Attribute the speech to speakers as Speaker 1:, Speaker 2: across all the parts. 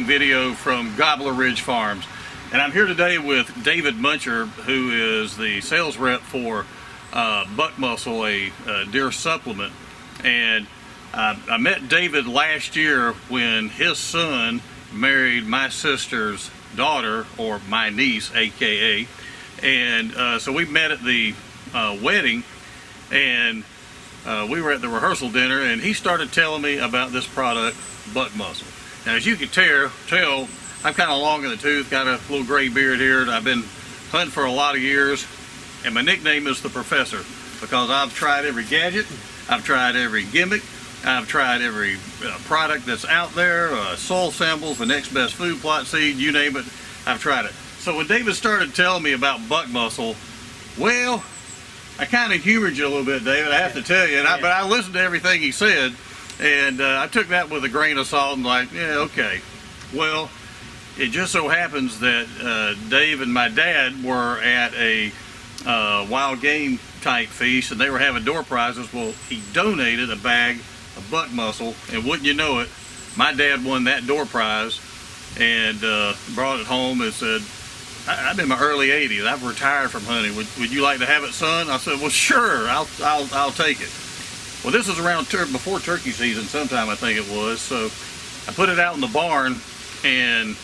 Speaker 1: video from Gobbler Ridge Farms. And I'm here today with David Muncher, who is the sales rep for Buck Muscle, a deer supplement. And I met David last year when his son married my sister's daughter, or my niece, aka. And so we met at the wedding, and we were at the rehearsal dinner, and he started telling me about this product, Buck Muscle. Now, as you can tell, I'm kind of long in the tooth, got a little gray beard here, and I've been hunting for a lot of years, and my nickname is the Professor, because I've tried every gadget, I've tried every gimmick, I've tried every product that's out there, soil samples, the next best food plot seed, you name it, I've tried it. So when David started telling me about Buck Muscle, well, I kind of humored you a little bit, David, I have to tell you, but I listened to everything he said, and I took that with a grain of salt and like, yeah, okay. Well, it just so happens that Dave and my dad were at a wild game type feast, and they were having door prizes. Well, he donated a bag of Buck Muscle, and wouldn't you know it, my dad won that door prize and brought it home and said, I'm in my early 80s. I've retired from hunting. Would you like to have it, son? I said, well, sure. I'll take it. Well, this is around before turkey season, sometime I think it was. So I put it out in the barn, and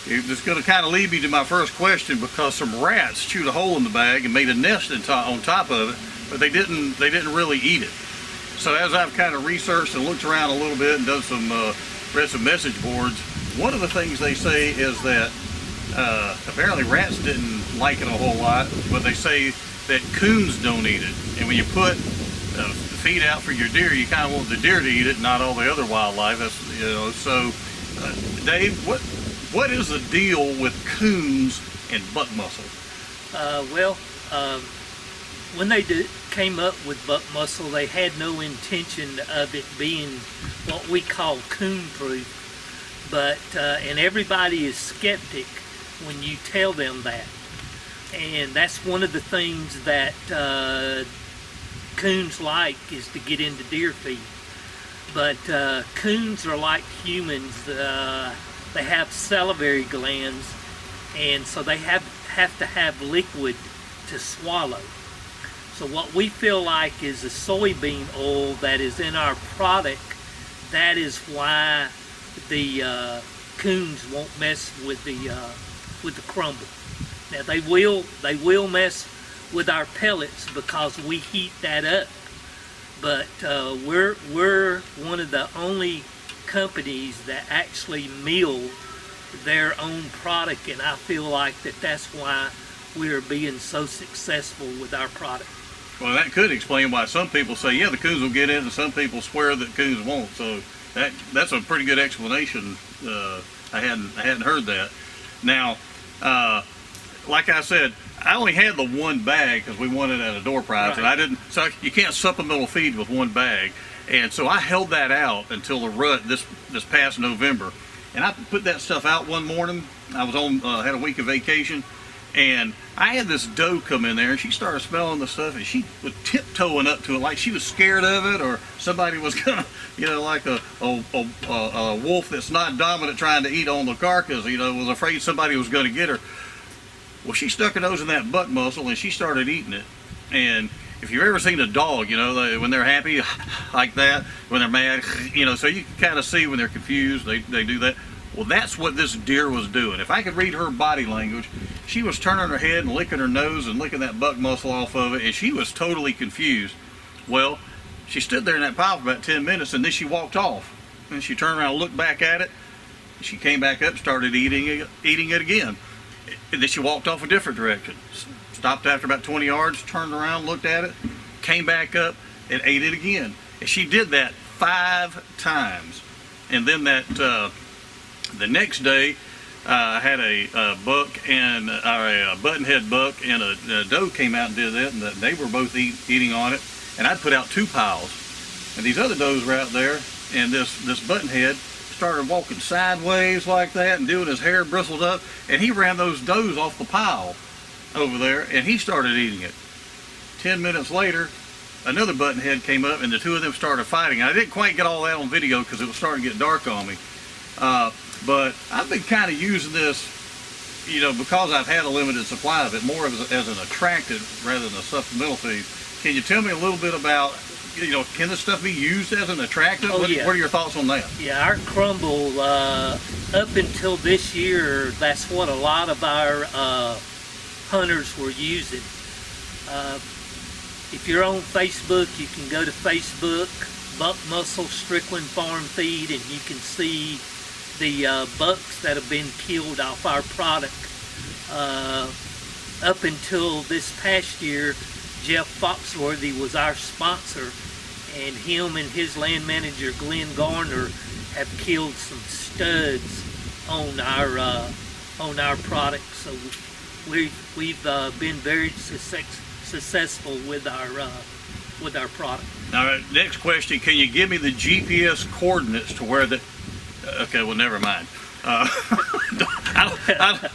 Speaker 1: it's going to kind of lead me to my first question, because some rats chewed a hole in the bag and made a nest on top of it, but they didn't really eat it. So as I've kind of researched and looked around a little bit and done some read some message boards, one of the things they say is that apparently rats didn't like it a whole lot, but they say that coons don't eat it. And when you put feed out for your deer, you kind of want the deer to eat it, not all the other wildlife. That's, you know. So, Dave, what is the deal with coons and Buck Muscle?
Speaker 2: When they came up with Buck Muscle, they had no intention of it being what we call coon-proof, but and everybody is skeptic when you tell them that, and that's one of the things that coons like, is to get into deer feed. But coons are like humans. They have salivary glands, and so they have to have liquid to swallow. So what we feel like is the soybean oil that is in our product, that is why the coons won't mess with the crumble. Now they will mess with our pellets because we heat that up, but we're one of the only companies that actually mill their own product, and I feel like that's why we're being so successful with our product.
Speaker 1: Well, that could explain why some people say, yeah, the coons will get in, and some people swear that coons won't. So that's a pretty good explanation. I hadn't heard that. Now, like I said, I only had the one bag because we won it at a door prize, right. And I didn't. So you can't supplemental feed with one bag, and so I held that out until the rut this past November, and I put that stuff out one morning. I was on had a week of vacation, and I had this doe come in there, and she started smelling the stuff, and she was tiptoeing up to it like she was scared of it, or somebody was gonna, you know, like a wolf that's not dominant trying to eat on the carcass, you know, was afraid somebody was going to get her. Well, she stuck her nose in that Buck Muscle, and she started eating it. And if you've ever seen a dog, you know, when they're happy like that, when they're mad, you know, so you can kind of see when they're confused, they do that. Well, that's what this deer was doing. If I could read her body language, she was turning her head and licking her nose and licking that Buck Muscle off of it, and she was totally confused. Well, she stood there in that pile for about 10 minutes, and then she walked off. And she turned around and looked back at it. She came back up and started eating it again. And then she walked off a different direction. Stopped after about 20 yards, turned around, looked at it, came back up, and ate it again. And she did that 5 times. And then the next day, I had a buck and a buttonhead buck and a doe came out and did that, and they were both eating on it. And I'd put out 2 piles. And these other does were out there, and this buttonhead started walking sideways like that and doing his hair bristled up, and he ran those does off the pile over there, and he started eating it. 10 minutes later, another buttonhead came up, and the two of them started fighting. I didn't quite get all that on video because it was starting to get dark on me. but I've been kind of using this, you know, because I've had a limited supply of it, more as an attractant rather than a supplemental feed. Can you tell me a little bit about, you know, can this stuff be used as an attractant?
Speaker 2: Oh, yeah.
Speaker 1: What are your thoughts on that?
Speaker 2: Yeah, our crumble, up until this year, that's what a lot of our hunters were using. If you're on Facebook, you can go to Facebook, Buck Muscle Strickland Farm Feed, and you can see the bucks that have been killed off our product. Up until this past year, Jeff Foxworthy was our sponsor, and him and his land manager Glenn Garner have killed some studs on our product. So we've been very successful with our product.
Speaker 1: Now, next question: can you give me the GPS coordinates to where the? Okay, well, never mind.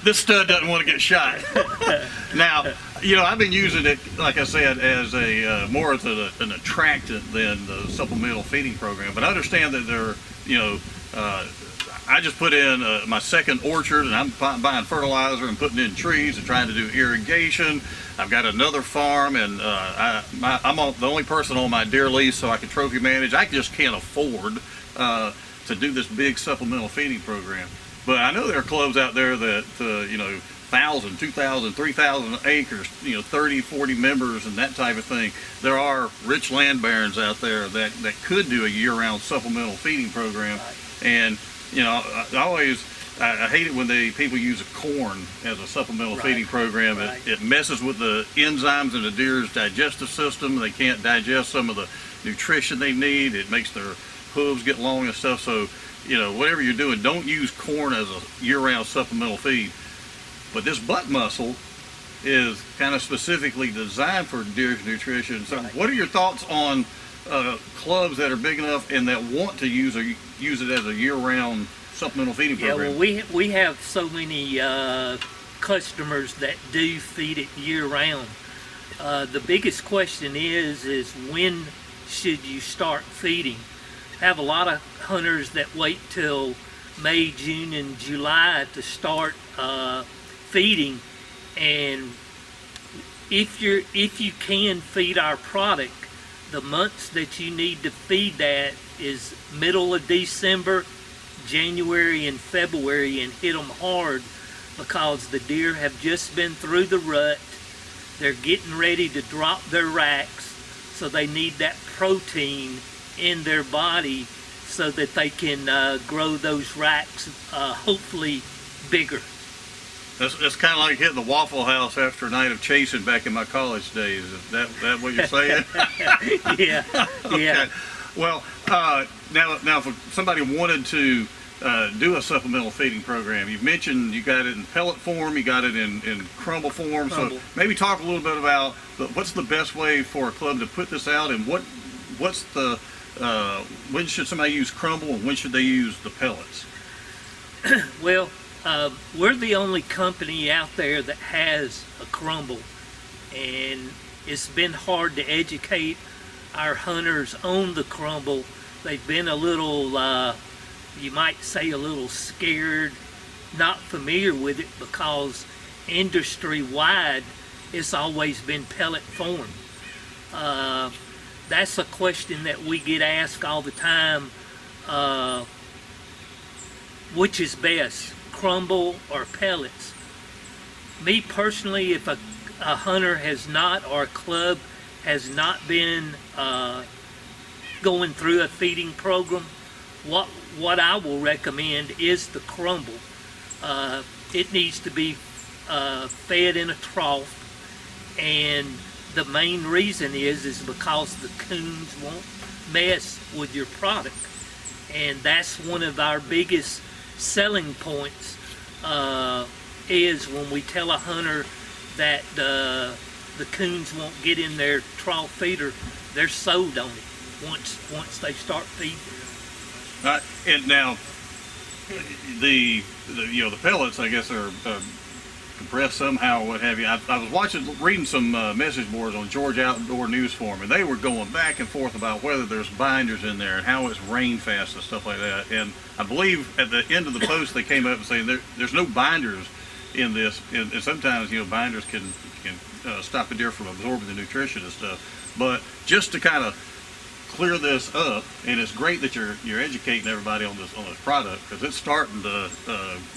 Speaker 1: This stud doesn't want to get shot. Now, you know, I've been using it, like I said, as a more as an attractant than the supplemental feeding program. But I understand that they're, you know, I just put in my second orchard, and I'm buying fertilizer and putting in trees and trying to do irrigation. I've got another farm, and I'm the only person on my deer lease, so I can trophy manage. I just can't afford to do this big supplemental feeding program. But I know there are clubs out there that, you know, 1,000, 2,000, 3,000 acres, you know, 30, 40 members and that type of thing. There are rich land barons out there that could do a year-round supplemental feeding program. And, you know, I hate it when people use corn as a supplemental feeding program. It messes with the enzymes in the deer's digestive system. They can't digest some of the nutrition they need. It makes their hooves get long and stuff. So, you know, whatever you're doing, don't use corn as a year-round supplemental feed. But this buck muscle is kind of specifically designed for deer's nutrition. So what are your thoughts on clubs that are big enough and that want to use it as a year-round supplemental feeding program?
Speaker 2: Yeah, well, we have so many customers that do feed it year-round. The biggest question is when should you start feeding? I have a lot of hunters that wait till May, June, and July to start feeding, and if you can feed our product, the months that you need to feed that is middle of December, January, and February, and hit them hard, because the deer have just been through the rut. They're getting ready to drop their racks, so they need that protein in their body so that they can grow those racks hopefully bigger.
Speaker 1: That's kind of like hitting the Waffle House after a night of chasing back in my college days. Is that what you're saying?
Speaker 2: Yeah.
Speaker 1: Okay.
Speaker 2: Yeah.
Speaker 1: Well, now if somebody wanted to do a supplemental feeding program, you've mentioned you got it in pellet form, you got it in crumble form. So maybe talk a little bit about what's the best way for a club to put this out, and what's the when should somebody use crumble and when should they use the pellets?
Speaker 2: Well, we're the only company out there that has a crumble, and it's been hard to educate our hunters on the crumble. They've been a little, you might say a little scared, not familiar with it, because industry-wide it's always been pellet form. That's a question that we get asked all the time. Which is best, crumble or pellets? Me personally, if a hunter has not, or a club has not been going through a feeding program, what I will recommend is the crumble. It needs to be fed in a trough, and the main reason is because the coons won't mess with your product, and that's one of our biggest selling points. Is when we tell a hunter that the coons won't get in their trough feeder, they're sold on it once they start feeding.
Speaker 1: And now the pellets, I guess, are compressed somehow or what have you. I was reading some message boards on Georgia Outdoor News Forum, and they were going back and forth about whether there's binders in there and how it's rain fast and stuff like that. And I believe at the end of the post they came up and saying there's no binders in this, and sometimes, you know, binders can stop a deer from absorbing the nutrition and stuff. But just to kind of clear this up, and it's great that you're educating everybody on this product, because it's starting to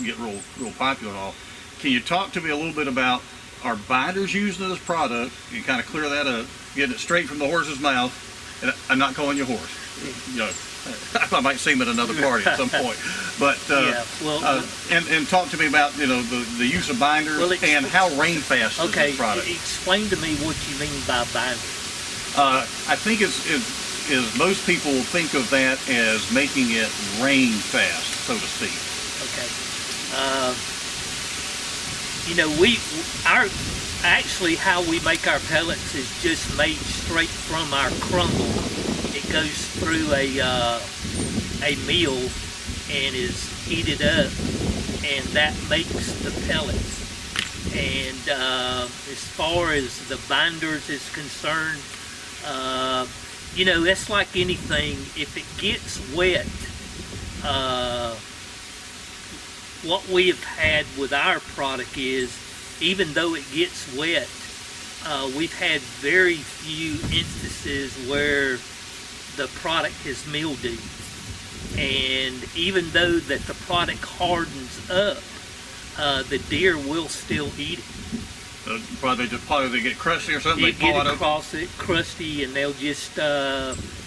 Speaker 1: get real popular and all. Can you talk to me a little bit about, are binders used in this product? You kind of clear that up, getting it straight from the horse's mouth. And I'm not calling you a horse. You know, I might see him at another party at some point. But
Speaker 2: yeah, well,
Speaker 1: and talk to me about, you know, the use of binders, well, and how rain fast is this product.
Speaker 2: Explain to me what you mean by binders.
Speaker 1: I think is most people think of that as making it rain fast, so to speak.
Speaker 2: Okay. You know, actually how we make our pellets is just made straight from our crumble. It goes through a mill and is heated up, and that makes the pellets. And as far as the binders is concerned, you know, it's like anything. If it gets wet, what we have had with our product is, even though it gets wet, we've had very few instances where the product has mildew. And even though that the product hardens up, the deer will still eat it.
Speaker 1: Probably they get crusty or something.
Speaker 2: They get across it crusty, and they'll just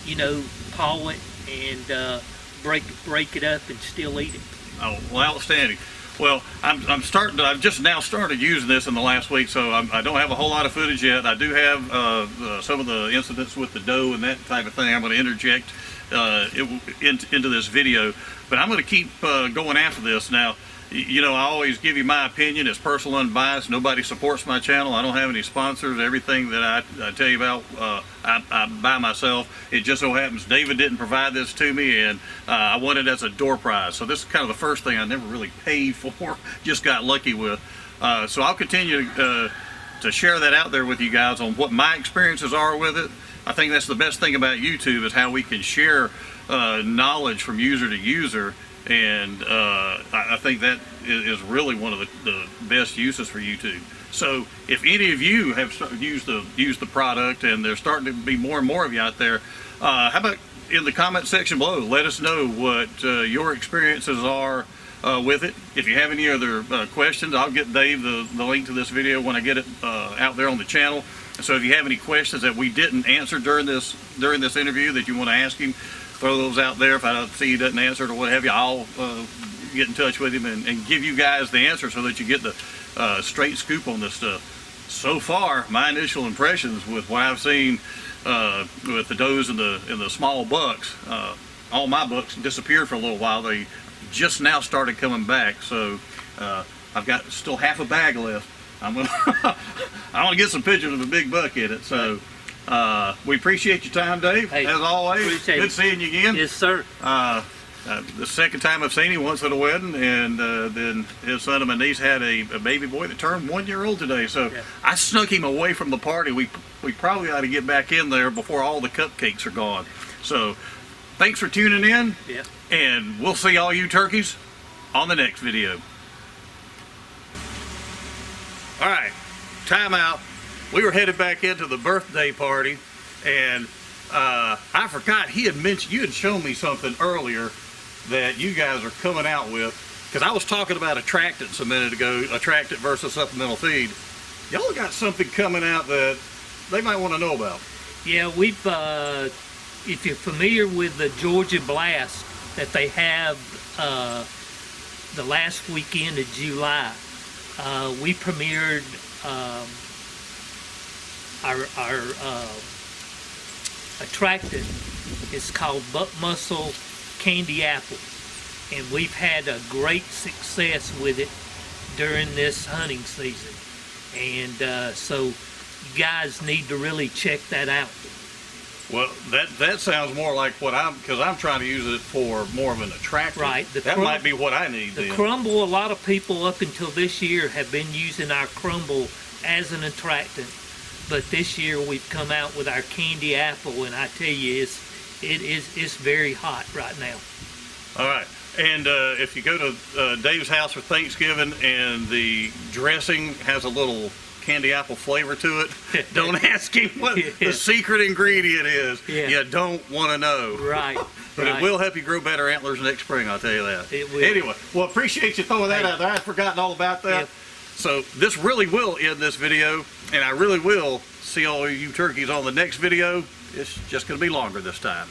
Speaker 2: you know, paw it and break it up and still eat it.
Speaker 1: Oh, well, outstanding. Well, I've just now started using this in the last week, so I don't have a whole lot of footage yet. I do have some of the incidents with the doe and that type of thing I'm going to interject into this video, but I'm going to keep going after this. Now, you know, I always give you my opinion. It's personal, unbiased. Nobody supports my channel. I don't have any sponsors. Everything that I tell you about, I buy myself. It just so happens David didn't provide this to me, and I won it as a door prize. So this is kind of the first thing I never really paid for, just got lucky with. So I'll continue to share that out there with you guys on what my experiences are with it. I think that's the best thing about YouTube, is how we can share knowledge from user to user. And I think that is really one of the best uses for YouTube. So if any of you have used the product, and there's starting to be more and more of you out there, how about in the comment section below, let us know what your experiences are with it. If you have any other questions, I'll get Dave the link to this video when I get it out there on the channel. And so if you have any questions that we didn't answer during this interview that you want to ask him, throw those out there. If I see he doesn't answer it or what have you, I'll get in touch with him and give you guys the answer, so that you get the straight scoop on this stuff. So far, my initial impressions with what I've seen with the does and the small bucks, all my bucks disappeared for a little while. They just now started coming back, so I've got still half a bag left. I want to get some pictures of a big buck in it. So we appreciate your time, Dave, as always. Good seeing you again.
Speaker 2: Yes, sir.
Speaker 1: The second time I've seen him, once at a wedding, and then his son and my niece had a baby boy that turned 1 year old today. So yeah, I snuck him away from the party. We probably ought to get back in there before all the cupcakes are gone. So thanks for tuning in,
Speaker 2: yeah,
Speaker 1: and we'll see all you turkeys on the next video. All right, time out. We were headed back into the birthday party, and I forgot you had shown me something earlier that you guys are coming out with, because I was talking about attractants a minute ago, attractant versus supplemental feed. Y'all got something coming out that they might want to know about.
Speaker 2: Yeah, we've, if you're familiar with the Georgia Blast that they have the last weekend of July, we premiered our attractant. It's called Buck Muscle Candy Apple, and we've had a great success with it during this hunting season, and so you guys need to really check that out.
Speaker 1: Well, that sounds more like what because I'm trying to use it for more of an attractant.
Speaker 2: Right.
Speaker 1: That might be what I need
Speaker 2: The
Speaker 1: then.
Speaker 2: crumble, a lot of people up until this year have been using our crumble as an attractant. But this year we've come out with our candy apple, and I tell you, it's very hot right now.
Speaker 1: All right. And if you go to Dave's house for Thanksgiving and the dressing has a little candy apple flavor to it, don't ask him what the secret ingredient is.
Speaker 2: Yeah.
Speaker 1: You don't want to know.
Speaker 2: Right.
Speaker 1: But it will help you grow better antlers next spring, I'll tell you that.
Speaker 2: It will.
Speaker 1: Anyway, well, appreciate you throwing that out there. I'd forgotten all about that.
Speaker 2: Yep.
Speaker 1: So this really will end this video, and I really will see all of you turkeys on the next video. It's just going to be longer this time.